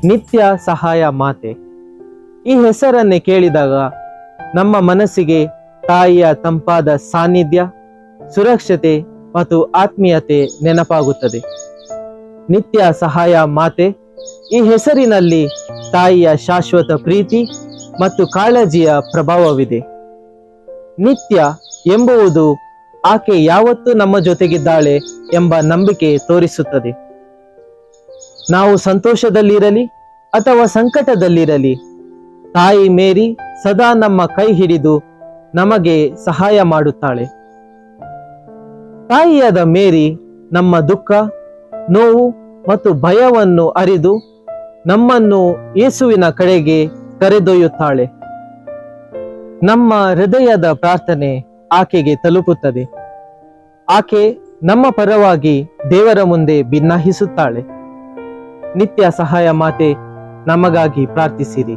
ನಿತ್ಯ ಸಹಾಯ ಮಾತೆ. ಈ ಹೆಸರನ್ನೇ ಕೇಳಿದಾಗ ನಮ್ಮ ಮನಸ್ಸಿಗೆ ತಾಯಿಯ ತಂಪಾದ ಸಾನ್ನಿಧ್ಯ, ಸುರಕ್ಷತೆ ಮತ್ತು ಆತ್ಮೀಯತೆ ನೆನಪಾಗುತ್ತದೆ. ನಿತ್ಯ ಸಹಾಯ ಮಾತೆ, ಈ ಹೆಸರಿನಲ್ಲಿ ತಾಯಿಯ ಶಾಶ್ವತ ಪ್ರೀತಿ ಮತ್ತು ಕಾಳಜಿಯ ಪ್ರಭಾವವಿದೆ. ನಿತ್ಯ ಎಂಬುವುದು ಆಕೆ ಯಾವತ್ತೂ ನಮ್ಮ ಜೊತೆಗಿದ್ದಾಳೆ ಎಂಬ ನಂಬಿಕೆ ತೋರಿಸುತ್ತದೆ. ನಾವು ಸಂತೋಷದಲ್ಲಿರಲಿ ಅಥವಾ ಸಂಕಟದಲ್ಲಿರಲಿ, ತಾಯಿ ಮೇರಿ ಸದಾ ನಮ್ಮ ಕೈ ಹಿಡಿದು ನಮಗೆ ಸಹಾಯ ಮಾಡುತ್ತಾಳೆ. ತಾಯಿಯಾದ ಮೇರಿ ನಮ್ಮ ದುಃಖ, ನೋವು ಮತ್ತು ಭಯವನ್ನು ಅರಿದು ನಮ್ಮನ್ನು ಯೇಸುವಿನ ಕಡೆಗೆ ಕರೆದೊಯ್ಯುತ್ತಾಳೆ. ನಮ್ಮ ಹೃದಯದ ಪ್ರಾರ್ಥನೆ ಆಕೆಗೆ ತಲುಪುತ್ತದೆ. ಆಕೆ ನಮ್ಮ ಪರವಾಗಿ ದೇವರ ಮುಂದೆ ಭಿನ್ನಹಿಸುತ್ತಾಳೆ. ನಿತ್ಯ ಸಹಾಯ ಮಾತೆ, ನಮಗಾಗಿ ಪ್ರಾರ್ಥಿಸಿರಿ.